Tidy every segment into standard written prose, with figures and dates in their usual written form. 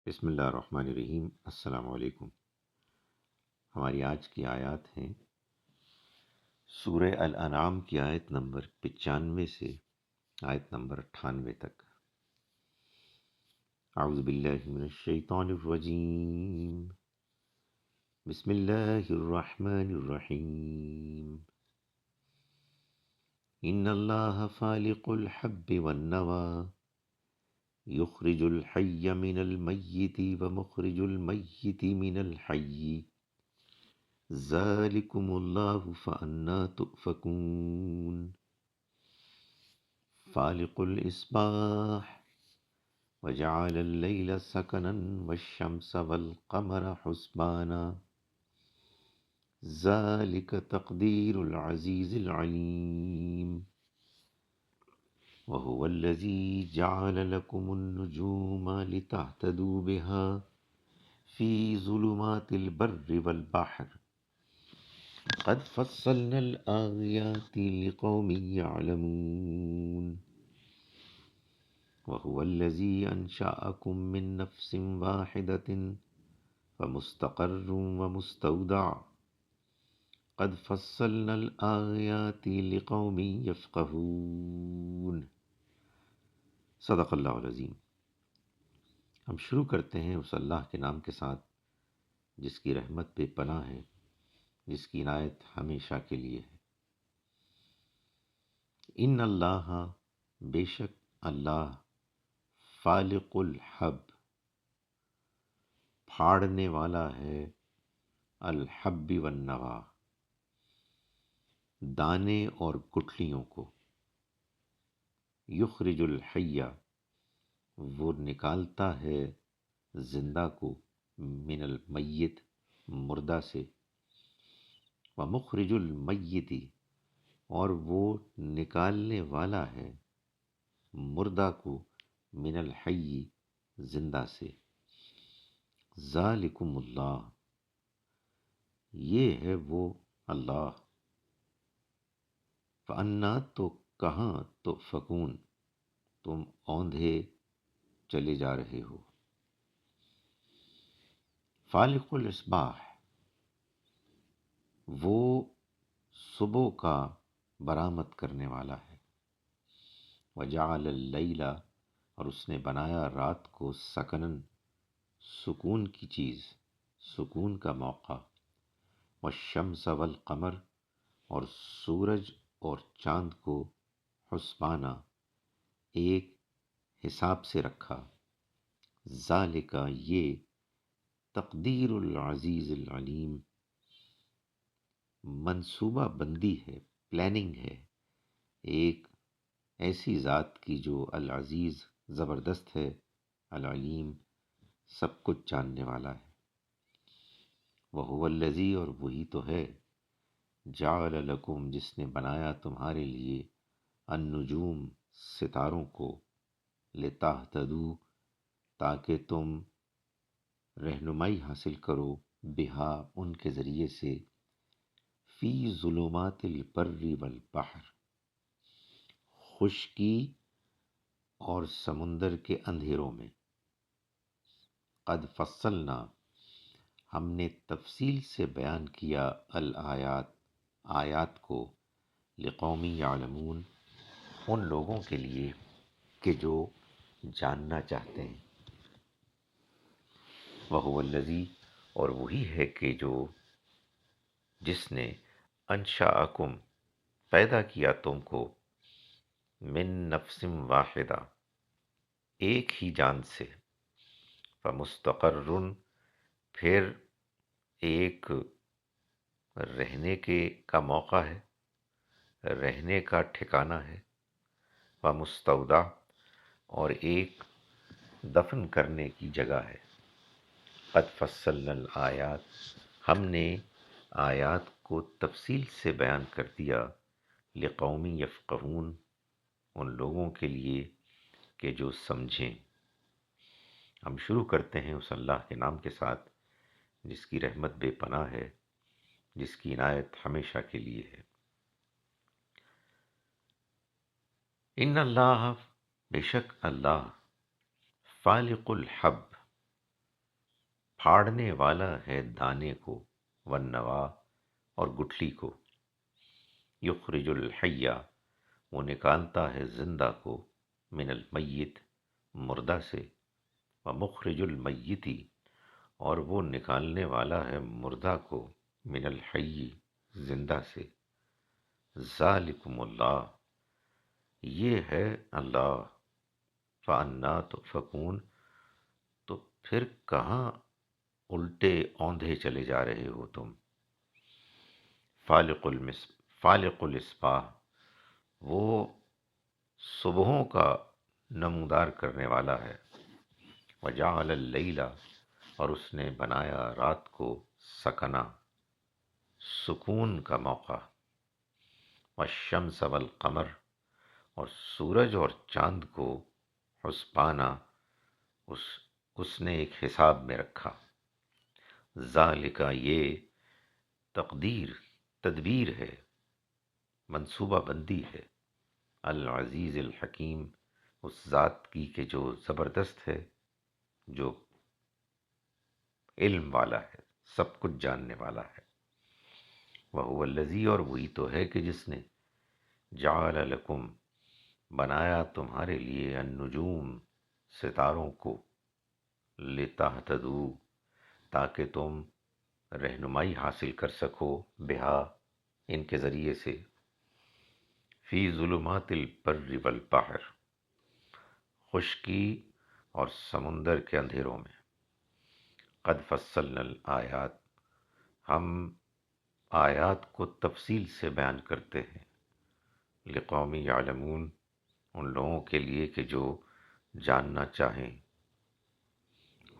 بسم اللہ الرحمن الرحیم۔ السلام علیکم۔ ہماری آج کی آیات ہیں سورہ الانعام کی آیت نمبر 95 سے آیت نمبر 98 تک۔ اعوذ باللہ من الشیطان الرجیم، بسم اللہ الرحمن الرحیم۔ ان اللہ فالق الحب والنوى یخرج الحی من المیت ومخرج المیت من الحی ذالکم اللہ فأنا تؤفکون۔ فالق الإصباح وجعل الليل سكنا والشمس والقمر حسبانا ذلك تقدير العزيز العليم وهو الذي جعل لكم النجوم لتهتدوا بها في ظلمات البر والبحر قد فصلنا الآيات لقوم يعلمون وهو الذي أنشأكم من نفس واحدة فمستقر ومستودع قد فصلنا الآيات لقوم يفقهون۔ صدق اللہ العظیم۔ ہم شروع کرتے ہیں اس اللہ کے نام کے ساتھ جس کی رحمت بے پناہ ہے، جس کی عنایت ہمیشہ کے لیے ہے۔ ان اللہ، بے شک اللہ، فالق الحب، پھاڑنے والا ہے، الحب والنوا، دانے اور گٹھلیوں کو، یخرج الحی، وہ نکالتا ہے زندہ کو، من المیت، مردہ سے، ومخرج المیت، اور وہ نکالنے والا ہے مردہ کو، من الحی، زندہ سے۔ ذالکم اللہ، یہ ہے وہ اللہ، فانا، تو کہاں، تو فکون، تم اوندھے چلے جا رہے ہو۔ فالق الاصباح، وہ صبح کا برآمد کرنے والا ہے۔ وجعل اللیل، اور اس نے بنایا رات کو، سکنن، سکون کی چیز، سکون کا موقع، والشمس والقمر، اور سورج اور چاند کو، حسبانا، ایک حساب سے رکھا، ذالک، یہ، تقدیر العزیز العلیم، منصوبہ بندی ہے، پلاننگ ہے، ایک ایسی ذات کی جو العزیز، زبردست ہے، العلیم، سب کچھ جاننے والا ہے۔ وَهُوَ الَّذِي، اور وہی تو ہے، جعل لکم، جس نے بنایا تمہارے لیے، النجوم، ستاروں کو، لتہتدوا، تاکہ تم رہنمائی حاصل کرو، بہا، ان کے ذریعے سے، فی ظلمات البر والبحر، خشکی اور سمندر کے اندھیروں میں، قد فصلنا، ہم نے تفصیل سے بیان کیا، الآیات، آیات کو، لقوم یعلمون، ان لوگوں کے لیے کہ جو جاننا چاہتے ہیں۔ وَهُوَ الَّذِي، اور وہی ہے کہ جس نے، انشأکم، پیدا کیا تم کو، من نفس واحدہ، ایک ہی جان سے، فمستقر، پھر ایک رہنے کا موقع ہے، رہنے کا ٹھکانہ ہے، ومستودع، اور ایک دفن کرنے کی جگہ ہے۔ قد فصلنا الآیات، ہم نے آیات کو تفصیل سے بیان کر دیا، لقوم یفقہون، ان لوگوں کے لیے کہ جو سمجھیں۔ ہم شروع کرتے ہیں اس اللہ کے نام کے ساتھ جس کی رحمت بے پناہ ہے، جس کی عنایت ہمیشہ کے لیے ہے۔ ان اللہ، بے شک اللہ، فالق الحب، پھاڑنے والا ہے دانے کو، والنوا اور گٹھلی کو، یخرج الحی وہ نکالتا ہے زندہ کو، من المیت مردہ سے، ومخرج المیتی اور وہ نکالنے والا ہے مردہ کو، من الحی زندہ سے، ذالکم اللہ یہ ہے اللہ، فانا تؤفکون تو پھر کہاں الٹے اوندھے چلے جا رہے ہو تم۔ فالق الاصباح وہ صبحوں کا نمودار کرنے والا ہے، وجعل اللیل اور اس نے بنایا رات کو، سکنا سکون کا موقع، والشمس والقمر اور سورج اور چاند کو، حسبانا اس نے ایک حساب میں رکھا، ذالک یہ تدبیر ہے، منصوبہ بندی ہے، العزیز الحکیم اس ذات کی کہ جو زبردست ہے، جو علم والا ہے، سب کچھ جاننے والا ہے، وہو الذی اور وہی تو ہے کہ جس نے جعل لکم بنایا تمہارے لیے النجوم ستاروں کو، لتہتدوا تاکہ تم رہنمائی حاصل کر سکو، بہا ان کے ذریعے سے، فی ظلمات البر والبحر خشکی اور سمندر کے اندھیروں میں، قد فصلنا الآیات ہم آیات کو تفصیل سے بیان کرتے ہیں، لقوم یعلمون ان لوگوں کے لیے کہ جو جاننا چاہیں،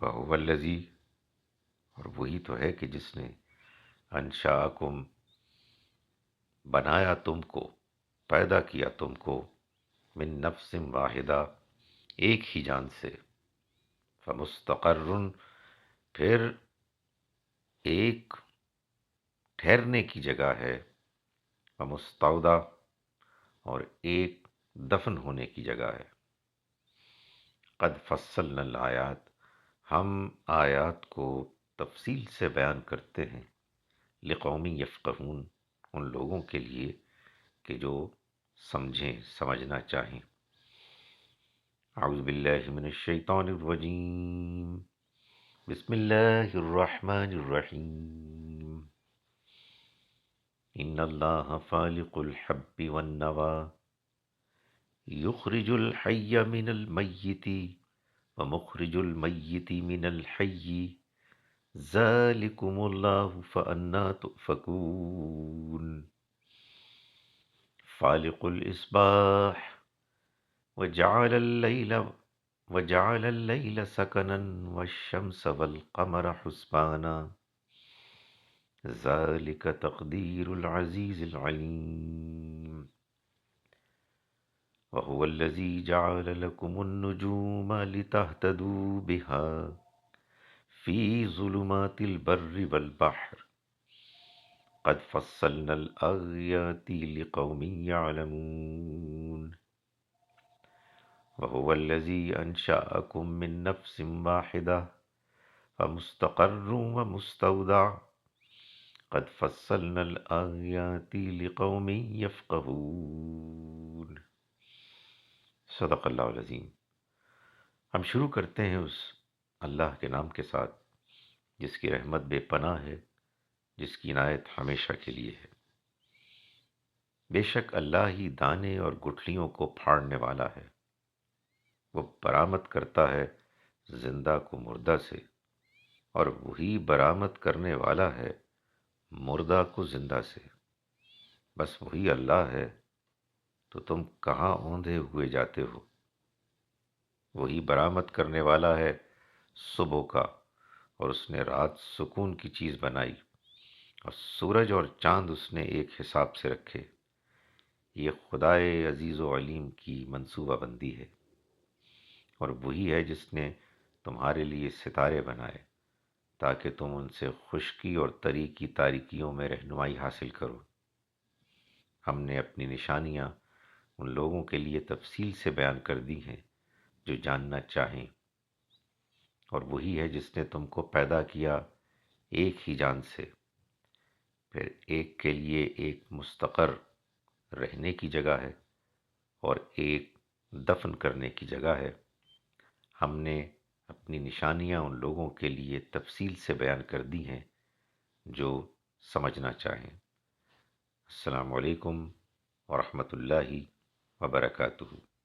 وہو الذی اور وہی تو ہے کہ جس نے انشاءکم بنایا تم کو، پیدا کیا تم کو، من نفس واحدہ ایک ہی جان سے، فمستقر پھر ایک ٹھہرنے کی جگہ ہے، ومستودع اور ایک دفن ہونے کی جگہ ہے، قد فصلنا الآیات ہم آیات کو تفصیل سے بیان کرتے ہیں، لقوم یفقہون ان لوگوں کے لیے کہ جو سمجھیں سمجھنا چاہیں۔ اعوذ باللہ من الشیطان الرجیم، بسم اللہ الرحمن الرحیم، ان اللہ فالق الحب والنوى یخرج الحی من المیت ومخرج المیت من الحی ذالکم اللہ فأنا تؤفکون، فالق الاصباح وجعل اللیل سکنا والشمس والقمر حسبانا ذلك تقدیر العزیز العلیم، وهو الذی جعل لکم النجوم لتہتدوا بها فی ظلمات البر والبحر قد فصلنا الآیات لقوم یعلمون، وهو الذی انشأکم من نفس واحدہ فمستقر ومستودع قد فصلنا الآیات لقوم یفقہون۔ صدق اللہ العظیم۔ ہم شروع کرتے ہیں اس اللہ کے نام کے ساتھ جس کی رحمت بے پناہ ہے، جس کی عنایت ہمیشہ کے لیے ہے۔ بے شک اللہ ہی دانے اور گٹھلیوں کو پھاڑنے والا ہے، وہ برآمد کرتا ہے زندہ کو مردہ سے، اور وہی برآمد کرنے والا ہے مردہ کو زندہ سے، بس وہی اللہ ہے، تو تم کہاں اوندھے ہوئے جاتے ہو۔ وہی برآمد کرنے والا ہے صبح کا، اور اس نے رات سکون کی چیز بنائی، اور سورج اور چاند اس نے ایک حساب سے رکھے۔ یہ خدائے عزیز و علیم کی منصوبہ بندی ہے، اور وہی ہے جس نے تمہارے لیے ستارے بنائے تاکہ تم ان سے خشکی اور تری کی تاریکیوں میں رہنمائی حاصل کرو۔ ہم نے اپنی نشانیاں ان لوگوں کے لیے تفصیل سے بیان کر دی ہیں جو جاننا چاہیں۔ اور وہی ہے جس نے تم کو پیدا کیا ایک ہی جان سے، پھر ایک کے لیے ایک مستقر رہنے کی جگہ ہے اور ایک دفن کرنے کی جگہ ہے۔ ہم نے اپنی نشانیاں ان لوگوں کے لیے تفصیل سے بیان کر دی ہیں جو سمجھنا چاہیں۔ السلام علیکم ورحمۃ اللہ وبرکاتہ۔